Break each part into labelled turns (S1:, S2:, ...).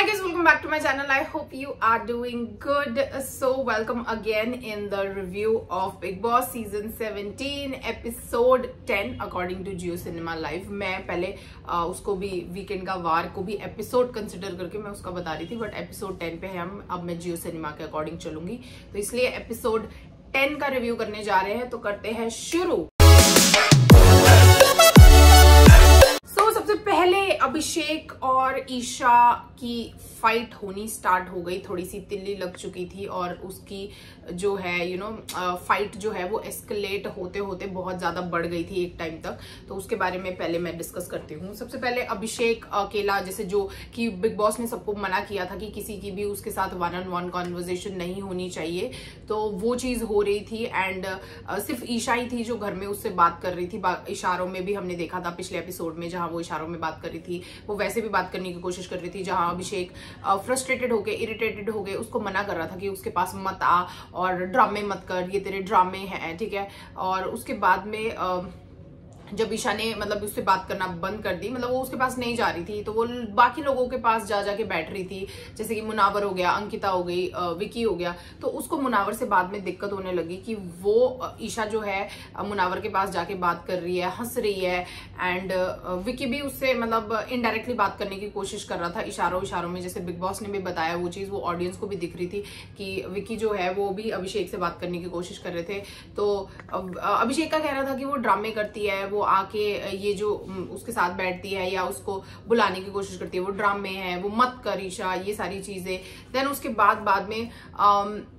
S1: Hi guys, welcome back to my channel. I hope you are doing good. So welcome again in the review of Big Boss season 17 episode 10 according to Jio Cinema Live. मैं पहले उसको भी weekend का वार को भी episode consider करके मैं उसका बता रही थी, बट एपिसोड 10 पे है हम। अब मैं जियो सिनेमा के अकॉर्डिंग चलूंगी, तो इसलिए एपिसोड 10 का रिव्यू करने जा रहे हैं। तो करते हैं शुरू। सबसे पहले अभिषेक और ईशा की फाइट होनी स्टार्ट हो गई। थोड़ी सी तिल्ली लग चुकी थी और उसकी जो है फाइट जो है वो एस्केलेट होते होते बहुत ज्यादा बढ़ गई थी एक टाइम तक। तो उसके बारे में पहले मैं डिस्कस करती हूँ। सबसे पहले अभिषेक अकेला, जैसे जो कि बिग बॉस ने सबको मना किया था कि किसी की भी उसके साथ 1-on-1 कॉन्वर्जेशन नहीं होनी चाहिए, तो वो चीज हो रही थी। एंड सिर्फ ईशा ही थी जो घर में उससे बात कर रही थी। इशारों में भी हमने देखा था पिछले एपिसोड में, जहां वो इशारों में बात कर रही थी, वो वैसे भी बात करने की कोशिश कर रही थी। जहां अभिषेक फ्रस्ट्रेटेड होके, इरिटेटेड होके उसको मना कर रहा था कि उसके पास मत आ और ड्रामे मत कर, ये तेरे ड्रामे हैं, ठीक है। और उसके बाद में जब ईशा ने मतलब उससे बात करना बंद कर दी, मतलब वो उसके पास नहीं जा रही थी, तो वो बाकी लोगों के पास जा जाके बैठ रही थी। जैसे कि मुनावर हो गया, अंकिता हो गई, विकी हो गया। तो उसको मुनावर से बाद में दिक्कत होने लगी कि वो ईशा जो है मुनावर के पास जाके बात कर रही है, हंस रही है। एंड विकी भी उससे मतलब इनडायरेक्टली बात करने की कोशिश कर रहा था इशारों में। जैसे बिग बॉस ने भी बताया वो चीज, वो ऑडियंस को भी दिख रही थी कि विकी जो है वो भी अभिषेक से बात करने की कोशिश कर रहे थे। तो अभिषेक का कहना था कि वो ड्रामे करती है, वो आके ये जो उसके साथ बैठती है या उसको बुलाने की कोशिश करती है, वो ड्रामे है, वो मत कर ईशा, ये सारी चीजें। देन उसके बाद में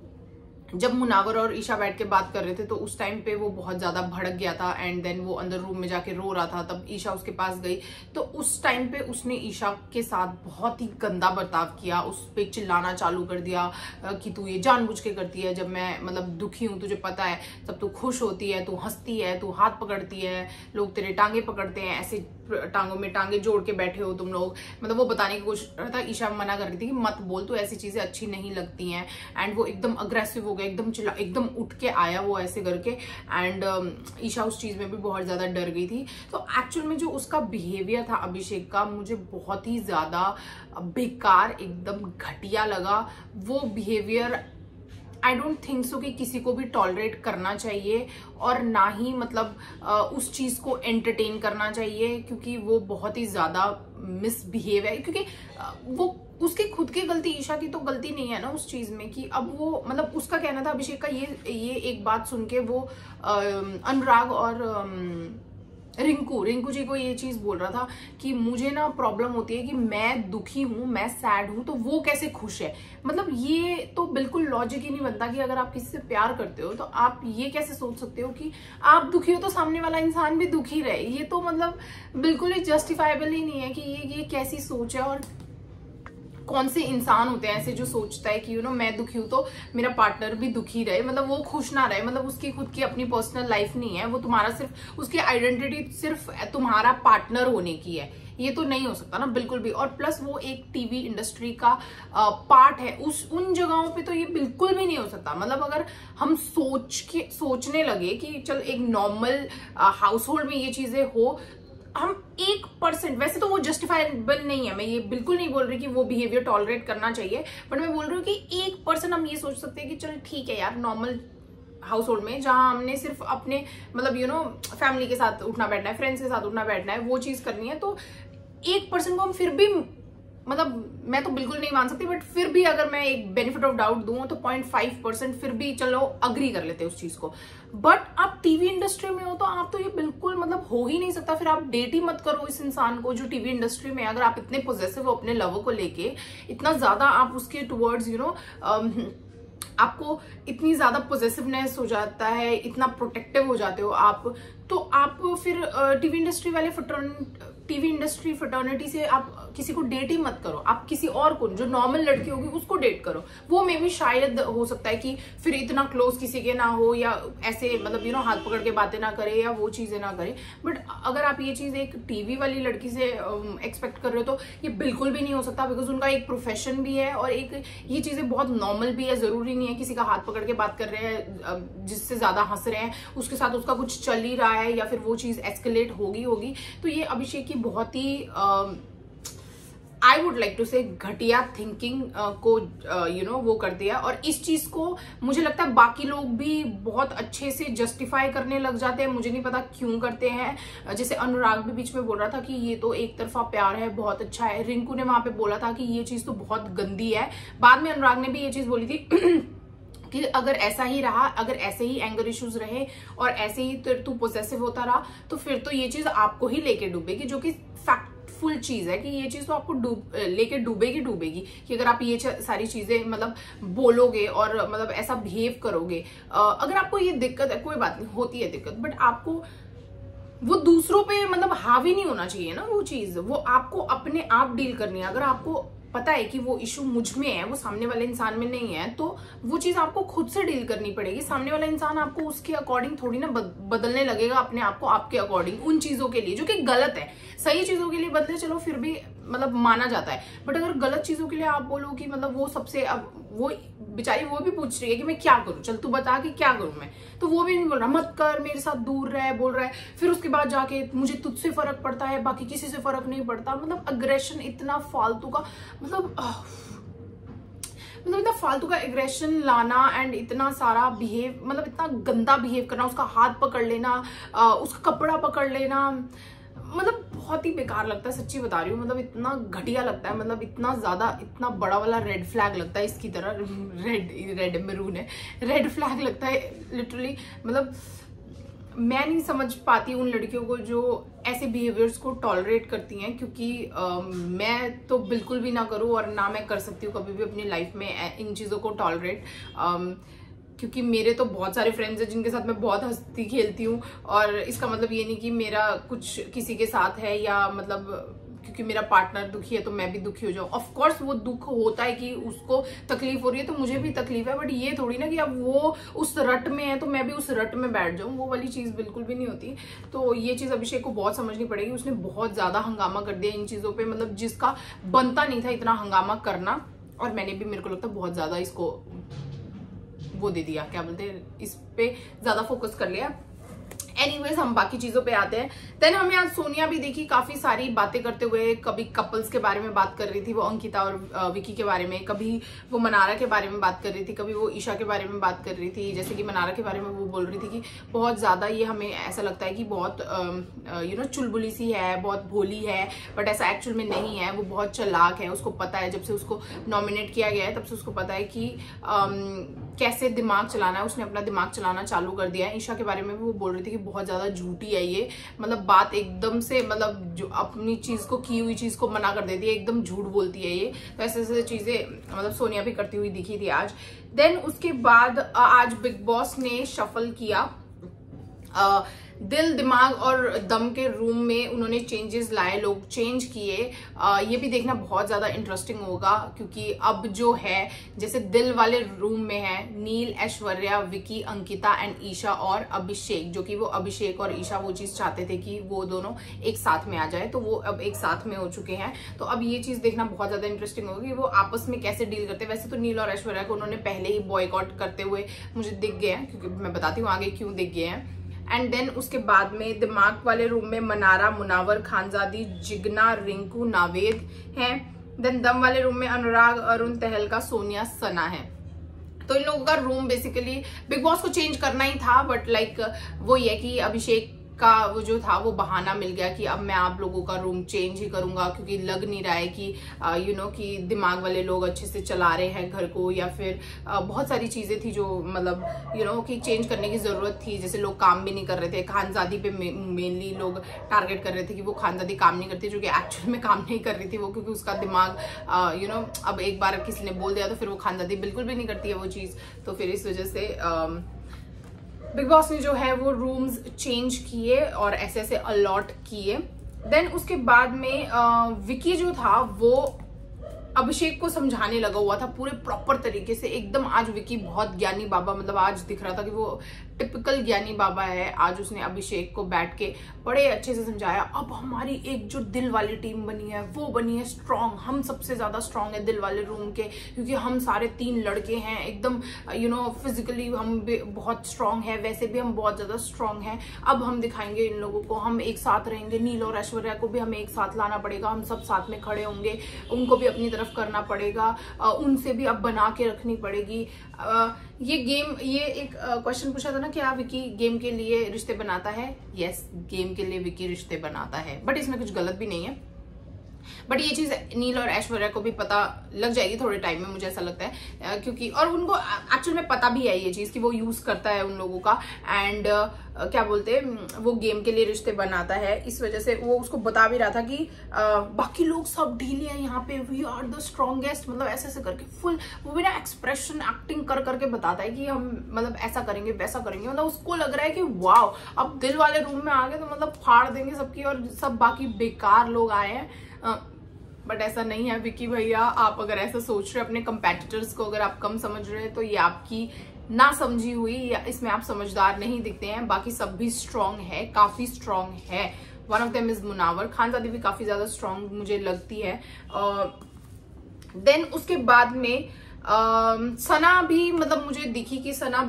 S1: जब मुनावर और ईशा बैठ के बात कर रहे थे, तो उस टाइम पे वो बहुत ज्यादा भड़क गया था। एंड देन वो अंदर रूम में जाके रो रहा था। तब ईशा उसके पास गई, तो उस टाइम पे उसने ईशा के साथ बहुत ही गंदा बर्ताव किया, उस पे चिल्लाना चालू कर दिया कि तू ये जानबूझ के करती है, जब मैं मतलब दुखी हूं तुझे पता है, तब तू खुश होती है, तू हंसती है, तू हाथ पकड़ती है, लोग तेरे टांगे पकड़ते हैं, ऐसे टांगों में टांगे जोड़ के बैठे हो तुम लोग। मतलब वो बताने की कोशिश कर रहा था। ईशा मना कर रही थी कि मत बोल, तो ऐसी चीजें अच्छी नहीं लगती हैं। एंड वो एकदम अग्रेसिव हो गया, एकदम चिल्ला, एकदम उठ के आया वो ऐसे करके। एंड ईशा उस चीज में भी बहुत ज्यादा डर गई थी। तो एक्चुअल में जो उसका बिहेवियर था अभिषेक का, मुझे बहुत ही ज्यादा बेकार, एकदम घटिया लगा वो behaviour. I don't think so कि किसी को भी टॉलरेट करना चाहिए और ना ही मतलब उस चीज को एंटरटेन करना चाहिए, क्योंकि वो बहुत ही ज्यादा मिसबिहेव है। क्योंकि वो उसकी खुद की गलती, ईशा की तो गलती नहीं है ना उस चीज में कि अब वो मतलब उसका कहना था अभिषेक का, ये एक बात सुन के वो अनुराग और रिंकू जी को ये चीज बोल रहा था कि मुझे ना प्रॉब्लम होती है कि मैं दुखी हूं, मैं सैड हूं, तो वो कैसे खुश है। मतलब ये तो बिल्कुल लॉजिक ही नहीं बनता कि अगर आप किसी से प्यार करते हो तो आप ये कैसे सोच सकते हो कि आप दुखी हो तो सामने वाला इंसान भी दुखी रहे। ये तो मतलब बिल्कुल ही जस्टिफाइबल ही नहीं है कि ये कैसी सोच है। और कौन से इंसान होते हैं ऐसे जो सोचता है कि मैं दुखी हूं तो मेरा पार्टनर भी दुखी रहे, मतलब वो खुश ना रहे। मतलब उसकी खुद की अपनी पर्सनल लाइफ नहीं है, वो तुम्हारा सिर्फ उसकी आइडेंटिटी सिर्फ तुम्हारा पार्टनर होने की है। ये तो नहीं हो सकता ना बिल्कुल भी। और प्लस वो एक टीवी इंडस्ट्री का पार्ट है, उन जगहों पे तो ये बिल्कुल भी नहीं हो सकता। मतलब अगर हम सोचने लगे कि चल एक नॉर्मल हाउस होल्ड में ये चीजें हो, हम 1%, वैसे तो वो जस्टिफाइबल नहीं है, मैं ये बिल्कुल नहीं बोल रही कि वो बिहेवियर टॉलरेट करना चाहिए, बट मैं बोल रही हूँ कि 1% हम ये सोच सकते हैं कि चल ठीक है यार, नॉर्मल हाउस होल्ड में जहां हमने सिर्फ अपने मतलब फैमिली के साथ उठना बैठना है, फ्रेंड्स के साथ उठना बैठना है, वो चीज करनी है, तो 1% को हम फिर भी मतलब मैं तो बिल्कुल नहीं मान सकती, बट फिर भी अगर मैं एक बेनिफिट ऑफ डाउट दूं तो 0.5% फिर भी चलो अग्री कर लेते हैं उस चीज को। बट आप टीवी इंडस्ट्री में हो तो आप तो ये बिल्कुल मतलब हो ही नहीं सकता। फिर आप डेट ही मत करो इस इंसान को जो टीवी इंडस्ट्री में, अगर आप इतने पोजेसिव हो अपने लवर को लेके, इतना ज्यादा आप उसके टुवर्ड्स आपको इतनी ज्यादा पॉजिटिवनेस हो जाता है, इतना प्रोटेक्टिव हो जाते हो आप, तो आप फिर टीवी इंडस्ट्री फ्रेटर्निटी से आप किसी को डेट ही मत करो। आप किसी और को, जो नॉर्मल लड़की होगी उसको डेट करो। वो मे भी शायद हो सकता है कि फिर इतना क्लोज किसी के ना हो, या ऐसे मतलब हाथ पकड़ के बातें ना करे, या वो चीजें ना करे। बट अगर आप ये चीज एक टीवी वाली लड़की से एक्सपेक्ट कर रहे हो तो ये बिल्कुल भी नहीं हो सकता, बिकॉज उनका एक प्रोफेशन भी है और एक ये चीजें बहुत नॉर्मल भी है। जरूरी नहीं है किसी का हाथ पकड़ के बात कर रहे हैं, जिससे ज्यादा हंस रहे हैं, उसके साथ उसका कुछ चल ही रहा है या फिर वो चीज एस्केलेट होगी। तो ये अभिषेक की बहुत ही आई वुड लाइक टू से घटिया थिंकिंग को वो कर दिया। और इस चीज को मुझे लगता है बाकी लोग भी बहुत अच्छे से जस्टिफाई करने लग जाते हैं, मुझे नहीं पता क्यों करते हैं। जैसे अनुराग भी बीच में बोल रहा था कि ये तो एक तरफा प्यार है, बहुत अच्छा है। रिंकू ने वहां पे बोला था कि ये चीज तो बहुत गंदी है। बाद में अनुराग ने भी ये चीज बोली थी कि अगर ऐसा ही रहा, अगर ऐसे ही एंगर इश्यूज रहे और ऐसे ही तू पोजेसिव होता रहा तो फिर तो ये चीज आपको ही लेके डूबेगी, जो कि फैक्टफुल चीज है कि ये चीज तो आपको लेके डूबेगी कि अगर आप ये सारी चीजें मतलब बोलोगे और मतलब ऐसा बिहेव करोगे। अगर आपको ये दिक्कत है, कोई बात नहीं, होती है दिक्कत, बट आपको वो दूसरों पे मतलब हावी नहीं होना चाहिए ना वो चीज, वो आपको अपने आप डील करनी है। अगर आपको पता है कि वो इशू मुझ में है, वो सामने वाले इंसान में नहीं है, तो वो चीज आपको खुद से डील करनी पड़ेगी। सामने वाला इंसान आपको उसके अकॉर्डिंग थोड़ी ना बदलने लगेगा अपने आप को आपके अकॉर्डिंग, उन चीजों के लिए जो कि गलत है। सही चीजों के लिए बदले चलो फिर भी मतलब माना जाता है, बट अगर गलत चीजों के लिए आप बोलो कि मतलब वो सबसे, अब वो बेचारी वो भी पूछ रही है कि मैं क्या करूं, चल तू बता कि क्या करूं मैं, तो वो भी नहीं बोल रहा मत कर, मेरे साथ दूर रह, बोल रहा है। फिर उसके बाद जाके मुझे तुझसे फर्क पड़ता है, बाकी किसी से फर्क नहीं पड़ता। मतलब अग्रेशन इतना फालतू का, मतलब इतना फालतू का एग्रेशन लाना एंड इतना सारा बिहेव, मतलब इतना गंदा बिहेव करना, उसका हाथ पकड़ लेना, उसका कपड़ा पकड़ लेना, मतलब बहुत ही बेकार लगता है, सच्ची बता रही हूँ। मतलब इतना घटिया लगता है, मतलब इतना ज्यादा, इतना बड़ा वाला रेड फ्लैग लगता है इसकी तरह। रेड मैरून है, रेड फ्लैग लगता है लिटरली। मतलब मैं नहीं समझ पाती उन लड़कियों को जो ऐसे बिहेवियर्स को टॉलरेट करती हैं, क्योंकि मैं तो बिल्कुल भी ना करूँ और ना मैं कर सकती हूँ कभी भी अपनी लाइफ में इन चीज़ों को टॉलरेट, क्योंकि मेरे तो बहुत सारे फ्रेंड्स हैं जिनके साथ मैं बहुत हंसती खेलती हूँ। और इसका मतलब ये नहीं कि मेरा कुछ किसी के साथ है, या मतलब क्योंकि मेरा पार्टनर दुखी है तो मैं भी दुखी हो जाऊं। ऑफ कोर्स वो दुख होता है कि उसको तकलीफ हो रही है तो मुझे भी तकलीफ है, बट ये थोड़ी ना कि अब वो उस रट में है तो मैं भी उस रट में बैठ जाऊं, वो वाली चीज बिल्कुल भी नहीं होती। तो ये चीज अभिषेक को बहुत समझनी पड़ेगी। उसने बहुत ज्यादा हंगामा कर दिया इन चीजों पे, मतलब जिसका बनता नहीं था इतना हंगामा करना। और मैंने भी, मेरे को लगता है बहुत ज्यादा इसको वो दे दिया, क्या बोलते हैं, इस पे ज्यादा फोकस कर लिया। एनीवेज हम बाकी चीजों पे आते हैं। देन हमें आज सोनिया भी देखी काफी सारी बातें करते हुए, कभी कपल्स के बारे में बात कर रही थी वो अंकिता और विकी के बारे में, कभी वो मनारा के बारे में बात कर रही थी, कभी वो ईशा के बारे में बात कर रही थी। जैसे कि मनारा के बारे में वो बोल रही थी कि बहुत ज्यादा ये हमें ऐसा लगता है कि बहुत चुलबुली सी है, बहुत भोली है, बट ऐसा एक्चुअल में नहीं है। वो बहुत चालाक है, उसको पता है, जब से उसको नॉमिनेट किया गया है तब से उसको पता है कि कैसे दिमाग चलाना है, उसने अपना दिमाग चलाना चालू कर दिया है। ईशा के बारे में भी वो बोल रही थी कि बहुत ज्यादा झूठी है ये, मतलब बात एकदम से, मतलब जो अपनी चीज को, की हुई चीज को मना कर देती है, एकदम झूठ बोलती है ये। तो ऐसे ऐसे चीजें मतलब सोनिया भी करती हुई दिखी थी आज। देन उसके बाद आज बिग बॉस ने शफल किया, दिल, दिमाग और दम के रूम में उन्होंने चेंजेस लाए, लोग चेंज किए। ये भी देखना बहुत ज्यादा इंटरेस्टिंग होगा, क्योंकि अब जो है जैसे दिल वाले रूम में है नील, ऐश्वर्या, विकी, अंकिता एंड ईशा और अभिषेक, जो कि वो अभिषेक और ईशा वो चीज चाहते थे कि वो दोनों एक साथ में आ जाए, तो वो अब एक साथ में हो चुके हैं। तो अब ये चीज देखना बहुत ज्यादा इंटरेस्टिंग होगी कि वो आपस में कैसे डील करते हैं। वैसे तो नील और ऐश्वर्या को उन्होंने पहले ही बॉयकॉट करते हुए मुझे दिख गए हैं, क्योंकि मैं बताती हूँ आगे क्यों दिख गए हैं। एंड देन उसके बाद में दिमाग वाले रूम में मनारा, मुनावर, खानजादी, जिगना, रिंकू, नावेद हैं। देन दम वाले रूम में अनुराग, अरुण, तहलका, सोनिया, सना है। तो इन लोगों का रूम बेसिकली बिग बॉस को चेंज करना ही था, बट लाइक वो ये कि अभिषेक का वो जो था वो बहाना मिल गया कि अब मैं आप लोगों का रूम चेंज ही करूंगा, क्योंकि लग नहीं रहा है कि कि दिमाग वाले लोग अच्छे से चला रहे हैं घर को, या फिर बहुत सारी चीजें थी जो मतलब कि चेंज करने की जरूरत थी। जैसे लोग काम भी नहीं कर रहे थे, खानजादी पे मेनली लोग टारगेट कर रहे थे कि वो खानजादी काम नहीं करती, जो कि एक्चुअल में काम नहीं कर रही थी वो, क्योंकि उसका दिमाग अब एक बार किसी ने बोल दिया तो फिर वो खानजादी बिल्कुल भी नहीं करती है वो चीज। तो फिर इस वजह से बिग बॉस ने जो है वो रूम्स चेंज किए और ऐसे ऐसे अलॉट किए। देन उसके बाद में विकी जो था वो अभिषेक को समझाने लगा हुआ था पूरे प्रॉपर तरीके से एकदम। आज विकी बहुत ज्ञानी बाबा, मतलब आज दिख रहा था कि वो टिपिकल ज्ञानी बाबा है। आज उसने अभिषेक को बैठ के बड़े अच्छे से समझाया। अब हमारी एक जो दिल वाली टीम बनी है वो बनी है स्ट्रांग, हम सबसे ज्यादा स्ट्रांग है दिल वाले रूम के, क्योंकि हम सारे 3 लड़के हैं एकदम फिजिकली हम भी बहुत स्ट्रांग है, वैसे भी हम बहुत ज्यादा स्ट्रांग हैं। अब हम दिखाएंगे इन लोगों को, हम एक साथ रहेंगे, नील और ऐश्वर्या को भी हमें एक साथ लाना पड़ेगा, हम सब साथ में खड़े होंगे, उनको भी अपनी तरफ करना पड़ेगा, उनसे भी अब बना के रखनी पड़ेगी। ये गेम, ये एक क्वेश्चन पूछा था ना, क्या विकी गेम के लिए रिश्ते बनाता है? यस, गेम के लिए विकी रिश्ते बनाता है, बट इसमें कुछ गलत भी नहीं है। बट ये चीज नील और ऐश्वर्या को भी पता लग जाएगी थोड़े टाइम में, मुझे ऐसा लगता है, क्योंकि और उनको एक्चुअल में पता भी है ये चीज कि वो यूज करता है उन लोगों का, एंड क्या बोलते हैं, वो गेम के लिए रिश्ते बनाता है। इस वजह से वो उसको बता भी रहा था कि बाकी लोग सब ढीले हैं यहाँ पे, वी आर द स्ट्रॉन्गेस्ट, मतलब ऐसे ऐसे करके फुल वो भी ना एक्सप्रेशन एक्टिंग कर करके बताता है कि हम मतलब ऐसा करेंगे वैसा करेंगे, मतलब उसको लग रहा है कि वाव अब दिल वाले रूम में आ गए तो मतलब फाड़ देंगे सबकी, और सब बाकी बेकार लोग आए हैं। बट ऐसा नहीं है विकी भैया, आप अगर ऐसा सोच रहे हैं अपने कंपेटिटर्स को अगर आप कम समझ रहे हैं तो ये आपकी ना समझी हुई, या इसमें आप समझदार नहीं दिखते हैं। बाकी सब भी स्ट्रांग है, काफी स्ट्रांग है। One of them is Munawar, Khanzaadi भी काफी ज्यादा स्ट्रांग मुझे लगती है। देन उसके बाद में सना भी मतलब मुझे दिखी कि सना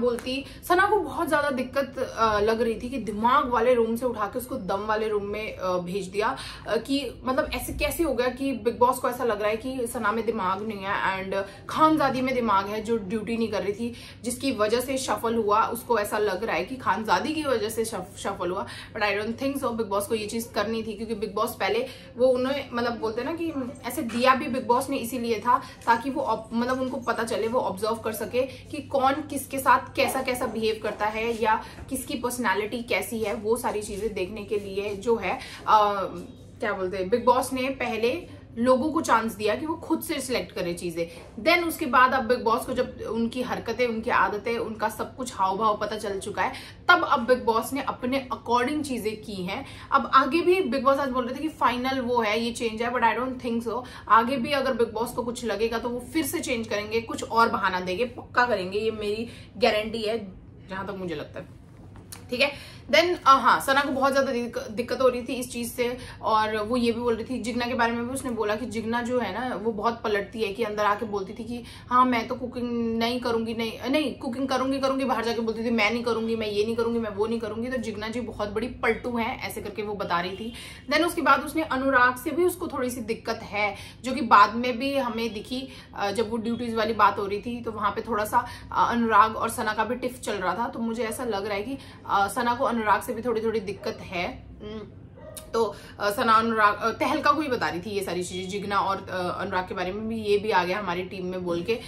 S1: सना को बहुत ज्यादा दिक्कत लग रही थी कि दिमाग वाले रूम से उठा के उसको दम वाले रूम में भेज दिया, कि मतलब ऐसे कैसे हो गया कि बिग बॉस को ऐसा लग रहा है कि सना में दिमाग नहीं है एंड खानजादी में दिमाग है जो ड्यूटी नहीं कर रही थी, जिसकी वजह से शफल हुआ। उसको ऐसा लग रहा है कि खानजादी की वजह से शफल हुआ, but I don't think so. Big boss को ये चीज करनी थी, क्योंकि बिग बॉस पहले वो उन्हें मतलब बोलते हैं ना कि ऐसे दिया भी बिग बॉस ने इसीलिए था ताकि वो मतलब उनको पता चले, वो ऑब्जर्व कर सके कि कौन किसके साथ कैसा कैसा बिहेव करता है या किसकी पर्सनालिटी कैसी है। वो सारी चीजें देखने के लिए जो है क्या बोलते हैं, बिग बॉस ने पहले लोगों को चांस दिया कि वो खुद से सिलेक्ट करे चीजें। देन उसके बाद अब बिग बॉस को जब उनकी हरकतें, उनकी आदतें, उनका सब कुछ हाव भाव पता चल चुका है, तब अब बिग बॉस ने अपने अकॉर्डिंग चीजें की हैं। अब आगे भी बिग बॉस आज बोल रहे थे कि फाइनल वो है, ये चेंज है, but I don't think so. आगे भी अगर बिग बॉस को कुछ लगेगा तो वो फिर से चेंज करेंगे, कुछ और बहाना देंगे, पक्का करेंगे, ये मेरी गारंटी है जहां तक मुझे लगता है। ठीक है। देन हाँ, सना को बहुत ज्यादा दिक्कत हो रही थी इस चीज से, और वो ये भी बोल रही थी जिग्ना के बारे में भी उसने बोला कि जिग्ना जो है ना वो बहुत पलटती है, कि अंदर आके बोलती थी कि हाँ मैं तो कुकिंग नहीं करूंगी, नहीं कुकिंग करूंगी, बाहर जाके बोलती थी मैं नहीं करूंगी, मैं ये नहीं करूंगी, मैं वो नहीं करूंगी। तो जिग्ना जी बहुत बड़ी पलटू है, ऐसे करके वो बता रही थी। देन उसके बाद उसने अनुराग से भी उसको थोड़ी सी दिक्कत है, जो कि बाद में भी हमें दिखी जब वो ड्यूटीज वाली बात हो रही थी, तो वहां पे थोड़ा सा अनुराग और सना का भी टिफ चल रहा था। तो मुझे ऐसा लग रहा है कि सना को अनुराग से भी थोड़ी थोड़ी दिक्कत है। तो सना अनुराग तहलका को ही बता रही थी ये सारी चीजें, जिग्ना और अनुराग के बारे में भी ये भी आ गया हमारी टीम में बोल के।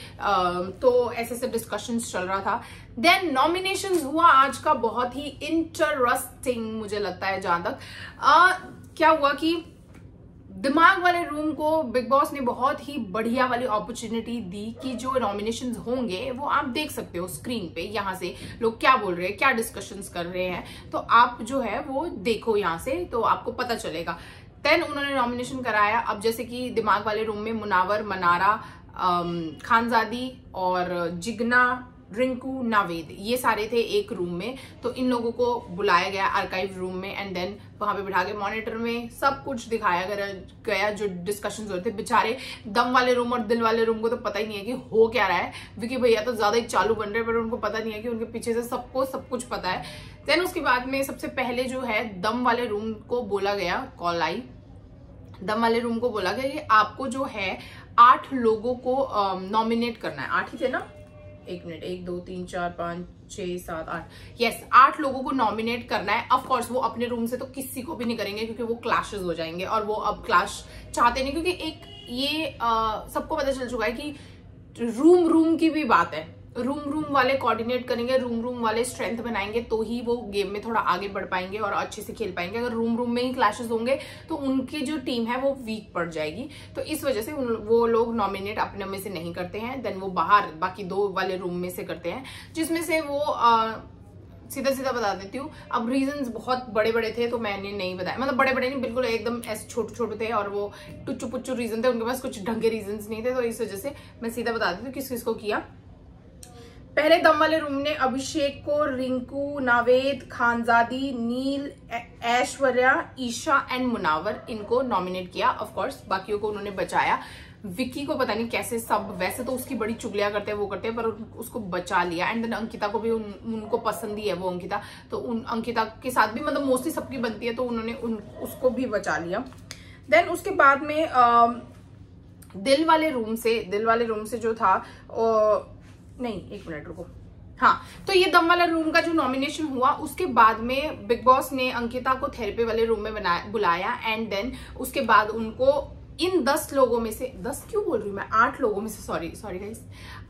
S1: तो ऐसे ऐसे डिस्कशंस चल रहा था। देन नॉमिनेशंस हुआ आज का, बहुत ही इंटरेस्टिंग मुझे लगता है। जहां तक क्या हुआ कि दिमाग वाले रूम को बिग बॉस ने बहुत ही बढ़िया वाली अपॉर्चुनिटी दी कि जो नॉमिनेशंस होंगे वो आप देख सकते हो स्क्रीन पे, यहाँ से लोग क्या बोल रहे हैं, क्या डिस्कशंस कर रहे हैं, तो आप जो है वो देखो यहाँ से, तो आपको पता चलेगा। देन उन्होंने नॉमिनेशन कराया। अब जैसे कि दिमाग वाले रूम में मुनावर, मनारा, खानजादी और जिग्ना, रिंकू, नावेद, ये सारे थे एक रूम में। तो इन लोगों को बुलाया गया आर्काइव रूम में, एंड देन वहां पे बिठा के मॉनिटर में सब कुछ दिखाया गया जो डिस्कशंस हो रहे थे। बेचारे दम वाले रूम और दिल वाले रूम को तो पता ही नहीं है कि हो क्या रहा है। विकी भैया तो ज्यादा ही चालू बन रहे हैं, पर उनको पता नहीं है कि उनके पीछे से सबको सब कुछ पता है। देन उसके बाद में सबसे पहले जो है दम वाले रूम को बोला गया, कॉल आई, दम वाले रूम को बोला गया कि आपको जो है 8 लोगों को नॉमिनेट करना है। 8 ही थे ना, 1 मिनट, 1 2 3 4 5 6 7 8, यस 8 लोगों को नॉमिनेट करना है। ऑफ कोर्स वो अपने रूम से तो किसी को भी नहीं करेंगे, क्योंकि वो क्लैशेस हो जाएंगे, और वो अब क्लैश चाहते नहीं, क्योंकि एक ये सबको पता चल चुका है कि रूम की भी बात है, रूम वाले कोऑर्डिनेट करेंगे, रूम वाले स्ट्रेंथ बनाएंगे, तो ही वो गेम में थोड़ा आगे बढ़ पाएंगे और अच्छे से खेल पाएंगे। अगर रूम में ही क्लैशेस होंगे तो उनकी जो टीम है वो वीक पड़ जाएगी। तो इस वजह से वो लोग नॉमिनेट अपने में से नहीं करते हैं, देन वो बाहर बाकी 2 वाले रूम में से करते हैं, जिसमें से वो सीधा बता देती हूँ। अब रीजंस बहुत बड़े बड़े थे तो मैंने नहीं बताया, मतलब बड़े बड़े नहीं, बिल्कुल एकदम ऐसे छोटे थे, और वो टुच्चू पुच्चू रीजन थे, उनके पास कुछ ढंग के रीजंस नहीं थे। तो इस वजह से मैं सीधा बता देती हूँ किस किस को किया। पहले दम वाले रूम ने अभिषेक को रिंकू, नावेद, खानजादी, नील, ऐश्वर्या, ईशा एंड मुनावर इनको नॉमिनेट किया। ऑफ कोर्स बाकियों को उन्होंने बचाया। विक्की को पता नहीं कैसे, सब वैसे तो उसकी बड़ी चुगलियां करते हैं, वो करते हैं, पर उसको बचा लिया। एंड देन अंकिता को भी उनको पसंद ही है वो अंकिता, तो उन अंकिता के साथ भी मतलब मोस्टली सबकी बनती है, तो उन्होंने उसको भी बचा लिया। देन उसके बाद में दिल वाले रूम से जो था नहीं, एक मिनट रुको, हाँ, तो ये दम वाला रूम का जो नॉमिनेशन हुआ, उसके बाद में बिग बॉस ने अंकिता को थेरेपी वाले रूम में बुलाया। एंड देन उसके बाद उनको इन 10 लोगों में से, 10 क्यों बोल रही हूँ मैं, 8 लोगों में से, सॉरी गाइस,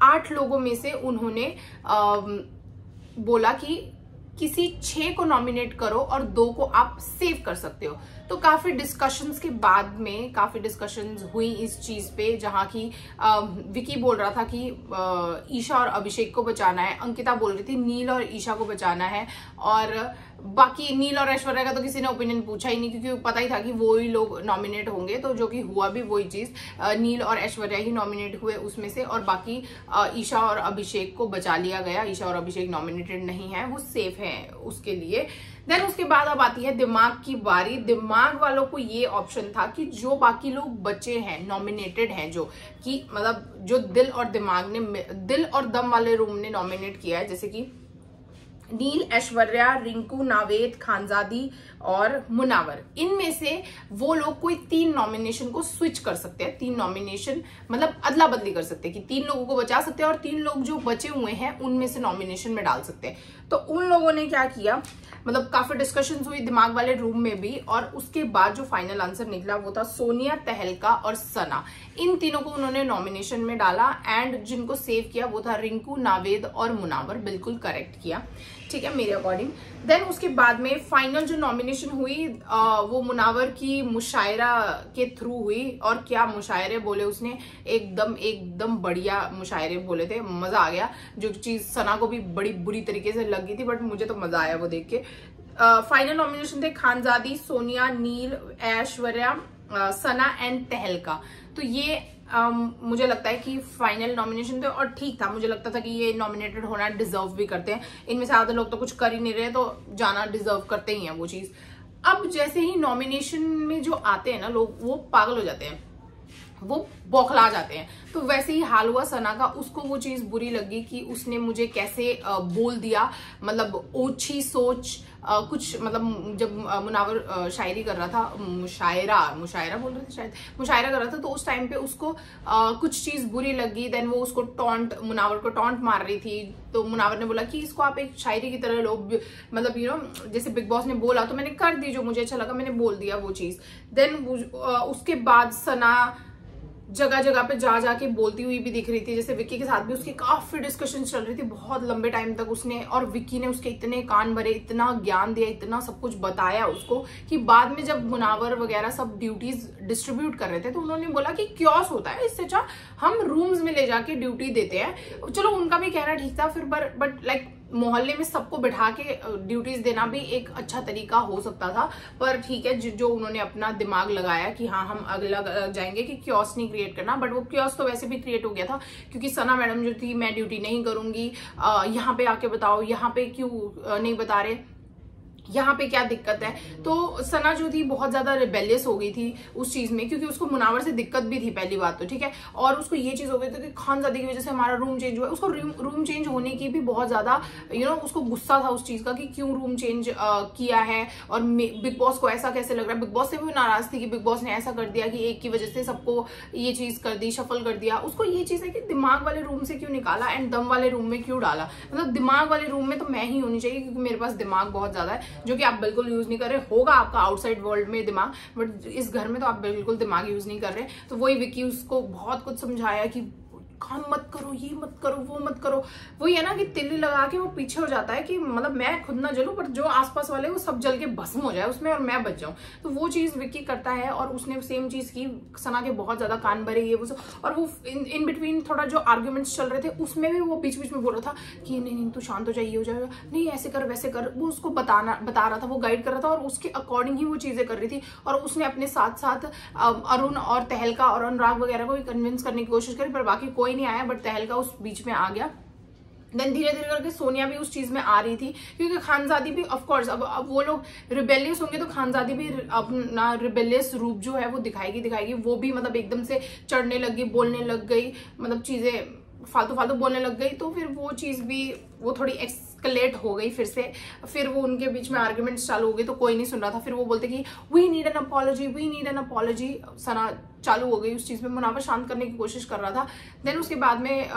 S1: 8 लोगों में से उन्होंने बोला कि किसी 6 को नॉमिनेट करो और 2 को आप सेव कर सकते हो। तो काफी डिस्कशंस के बाद में काफी डिस्कशंस हुई इस चीज पे, जहां की विकी बोल रहा था कि ईशा और अभिषेक को बचाना है, अंकिता बोल रही थी नील और ईशा को बचाना है, और बाकी नील और ऐश्वर्या का तो किसी ने ओपिनियन पूछा ही नहीं, क्योंकि पता ही था कि वो ही लोग नॉमिनेट होंगे। तो जो कि हुआ भी वही चीज, नील और ऐश्वर्या ही नॉमिनेट हुए उसमें से, और बाकी ईशा और अभिषेक को बचा लिया गया। ईशा और अभिषेक नॉमिनेटेड नहीं है, वो सेफ है उसके लिए। देन उसके बाद अब आती है दिमाग की बारी। दिमाग वालों को ये ऑप्शन था कि जो बाकी लोग बचे हैं, नॉमिनेटेड हैं, जो कि मतलब जो दिल और दम वाले रूम ने नॉमिनेट किया है, जैसे कि नील, ऐश्वर्या, रिंकू, नावेद, खानजादी और मुनावर, इनमें से वो लोग कोई 3 नॉमिनेशन को स्विच कर सकते हैं। 3 नॉमिनेशन मतलब अदला बदली कर सकते हैं कि 3 लोगों को बचा सकते हैं और 3 लोग जो बचे हुए हैं उनमें से नॉमिनेशन में डाल सकते हैं। तो उन लोगों ने क्या किया, मतलब काफी डिस्कशंस हुई दिमाग वाले रूम में भी, और उसके बाद जो फाइनल आंसर निकला वो था सोनिया, तहलका और सना। इन तीनों को उन्होंने नॉमिनेशन में डाला, एंड जिनको सेव किया वो था रिंकू, नावेद और मुनावर। बिल्कुल करेक्ट किया, ठीक है, मेरे अकॉर्डिंग। देन उसके बाद में फाइनल जो नॉमिनेशन हुई वो मुनावर की मुशायरा के थ्रू हुई, और क्या मुशायरे बोले उसने, एकदम बढ़िया मुशायरे बोले थे, मजा आ गया। जो चीज सना को भी बड़ी बुरी तरीके से लगी थी, बट मुझे तो मजा आया वो देख के। फाइनल नॉमिनेशन थे खानजादी, सोनिया, नील, ऐश्वर्या, सना एंड तहलका। तो ये मुझे लगता है कि फाइनल नॉमिनेशन थे और ठीक था। मुझे लगता था कि ये नॉमिनेटेड होना डिजर्व भी करते हैं। इनमें से ज्यादा लोग तो कुछ कर ही नहीं रहे, तो जाना डिजर्व करते ही हैं वो चीज। अब जैसे ही नॉमिनेशन में जो आते हैं ना लोग, वो पागल हो जाते हैं, वो बौखला जाते हैं। तो वैसे ही हाल हुआ सना का। उसको वो चीज बुरी लगी कि उसने मुझे कैसे बोल दिया, मतलब ओछी सोच कुछ, मतलब जब मुनावर शायरी कर रहा था, मुशायरा बोल रहे थे शायद, मुशायरा कर रहा था, तो उस टाइम पे उसको कुछ चीज बुरी लगी। देन वो उसको मुनावर को टॉन्ट मार रही थी। तो मुनावर ने बोला कि इसको आप एक शायरी की तरह लो, मतलब जैसे बिग बॉस ने बोला तो मैंने कर दी, जो मुझे अच्छा लगा मैंने बोल दिया वो चीज। देन उसके बाद सना जगह जगह पे जाके बोलती हुई भी दिख रही थी। जैसे विक्की के साथ भी उसकी काफी डिस्कशन चल रही थी बहुत लंबे टाइम तक उसने, और विक्की ने उसके इतने कान भरे, इतना ज्ञान दिया, इतना सब कुछ बताया उसको, कि बाद में जब मुनावर वगैरह सब ड्यूटीज डिस्ट्रीब्यूट कर रहे थे तो उन्होंने बोला कि क्योस होता है, इससे अच्छा हम रूम्स में ले जाके ड्यूटी देते हैं। चलो उनका भी कहना ठीक था फिर, बट लाइक मोहल्ले में सबको बिठा के ड्यूटीज देना भी एक अच्छा तरीका हो सकता था। पर ठीक है, जो उन्होंने अपना दिमाग लगाया कि हाँ हम अलग अलग जाएंगे, कि क्योस नहीं क्रिएट करना, बट वो क्योस तो वैसे भी क्रिएट हो गया था, क्योंकि सना मैडम जो थी, मैं ड्यूटी नहीं करूंगी, यहाँ पे आके बताओ, यहाँ पे क्यों नहीं बता रहे, यहाँ पे क्या दिक्कत है। तो सना जो थी बहुत ज्यादा रिबेलियस हो गई थी उस चीज में, क्योंकि उसको मुनावर से दिक्कत भी थी पहली बात तो, ठीक है, और उसको ये चीज हो गई थी कि खानजादी की वजह से हमारा रूम चेंज हुआ। उसको रूम चेंज होने की भी बहुत ज्यादा उसको गुस्सा था उस चीज का, कि क्यों रूम चेंज किया है, और बिग बॉस को ऐसा कैसे लग रहा है। बिग बॉस से भी नाराज थी कि बिग बॉस ने ऐसा कर दिया कि एक की वजह से सबको ये चीज कर दी, शफल कर दिया। उसको ये चीज है कि दिमाग वाले रूम से क्यों निकाला एंड दम वाले रूम में क्यों डाला। मतलब दिमाग वाले रूम में तो मैं ही होनी चाहिए, क्योंकि मेरे पास दिमाग बहुत ज्यादा है, जो कि आप बिल्कुल यूज नहीं कर रहे। होगा आपका आउटसाइड वर्ल्ड में दिमाग, बट इस घर में तो आप बिल्कुल दिमाग यूज नहीं कर रहे। तो वही विक्की उसको बहुत कुछ समझाया कि काम मत करो, ये मत करो, वो मत करो। वही है ना कि तिल्ली लगा के वो पीछे हो जाता है कि मतलब मैं खुद ना जलूं, पर जो आसपास वाले वो सब जल के भस्म हो जाए उसमें और मैं बच जाऊं। तो वो चीज विक्की करता है, और उसने सेम चीज की। सना के बहुत ज्यादा कान भरे ये वो सब, और वो इन बिटवीन थोड़ा जो आर्ग्यूमेंट्स चल रहे थे उसमें भी वो बीच बीच में बोल रहा था कि नहीं तू शांत हो जाए, ये हो जाएगा, नहीं ऐसे कर वैसे कर। वो उसको बता रहा था, वो गाइड कर रहा था, और उसके अकॉर्डिंग ही वो चीजें कर रही थी। और उसने अपने साथ साथ अरुण और तहलका और अनुराग वगैरह को कन्विंस करने की कोशिश करी, पर बाकी कोई नहीं आया। बट तहलका उस बीच में आ गया, देन धीरे धीरे करके सोनिया भी उस चीज में आ रही थी, क्योंकि खानजादी भी ऑफ कोर्स अब वो लोग रिबेलियस होंगे तो खानजादी भी अपना रिबेलियस रूप जो है वो दिखाएगी। वो भी मतलब एकदम से चढ़ने लग गई, बोलने लग गई, मतलब चीजें फालतू बोलने लग गई। तो फिर वो चीज भी वो थोड़ी एक्सकलेट हो गई फिर वो उनके बीच में आर्ग्यूमेंट्स चालू हो गई, तो कोई नहीं सुन रहा था। फिर वो बोलते कि वी नीड एन अपॉलॉजी। सना चालू हो गई उस चीज में, मुनावर शांत करने की कोशिश कर रहा था। देन उसके बाद में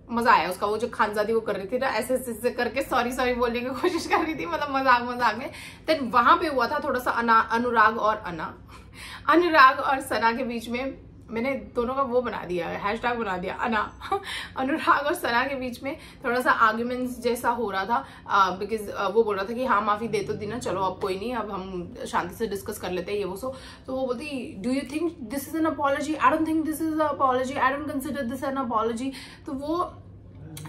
S1: मजा आया उसका, वो जो खानजादी वो कर रही थी ना, ऐसे करके सॉरी बोलने की कोशिश कर रही थी, मतलब मजाक में। देन वहां पे हुआ था थोड़ा सा अनुराग और सना के बीच में, मैंने दोनों का वो बना दिया, हैशटैग बना दिया अनुराग और सना के बीच में थोड़ा सा आर्ग्यूमेंट्स जैसा हो रहा था, बिकॉज वो बोल रहा था कि हाँ माफी दे तो दी ना, चलो अब कोई नहीं, अब हम शांति से डिस्कस कर लेते हैं ये वो सो। तो वो बोलती do you think this is an apology, I don't think this is a apology, I don't consider this N apology. तो वो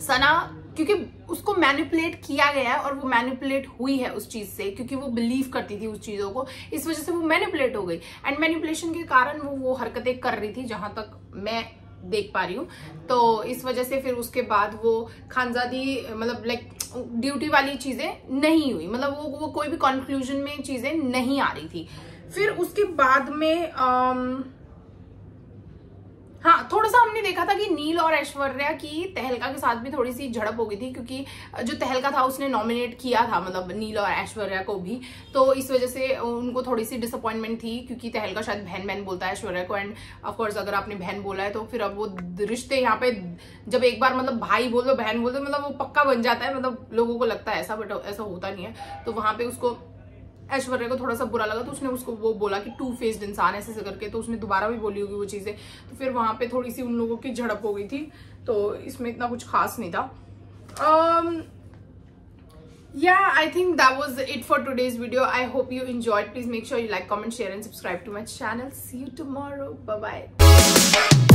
S1: सना, क्योंकि उसको मैनिपुलेट किया गया है और वो मैनिपुलेट हुई है उस चीज से, क्योंकि वो बिलीव करती थी उस चीजों को, इस वजह से वो मैनिपुलेट हो गई एंड मैनिपुलेशन के कारण वो हरकतें कर रही थी, जहां तक मैं देख पा रही हूँ। तो इस वजह से फिर उसके बाद वो खानजादी मतलब लाइक ड्यूटी वाली चीजें नहीं हुई, मतलब वो कोई भी कंक्लूजन में चीजें नहीं आ रही थी। फिर उसके बाद में हाँ, थोड़ा सा हमने देखा था कि नील और ऐश्वर्या की तहलका के साथ भी थोड़ी सी झड़प हो गई थी, क्योंकि जो तहलका था उसने नॉमिनेट किया था मतलब नील और ऐश्वर्या को भी, तो इस वजह से उनको थोड़ी सी डिसअपॉइंटमेंट थी, क्योंकि तहलका शायद बहन बोलता है ऐश्वर्या को, एंड ऑफ कोर्स अगर आपने बहन बोला है तो फिर अब वो रिश्ते यहाँ पे जब एक बार मतलब भाई बोल दो बहन बोल दो मतलब वो पक्का बन जाता है, मतलब लोगों को लगता है ऐसा, बट ऐसा होता नहीं है। तो वहां पे उसको ऐश्वर्या को थोड़ा सा बुरा लगा, तो उसने उसको वो बोला कि टू फेस्ड इंसान ऐसे करके, तो उसने दोबारा भी बोली होगी वो चीजें, तो फिर वहां पे थोड़ी सी उन लोगों की झड़प हो गई थी। तो इसमें इतना कुछ खास नहीं था। Yeah, I think that was it for today's video. I hope you enjoyed. Please make sure you like, comment, share and subscribe to my channel. See you tomorrow. Bye bye.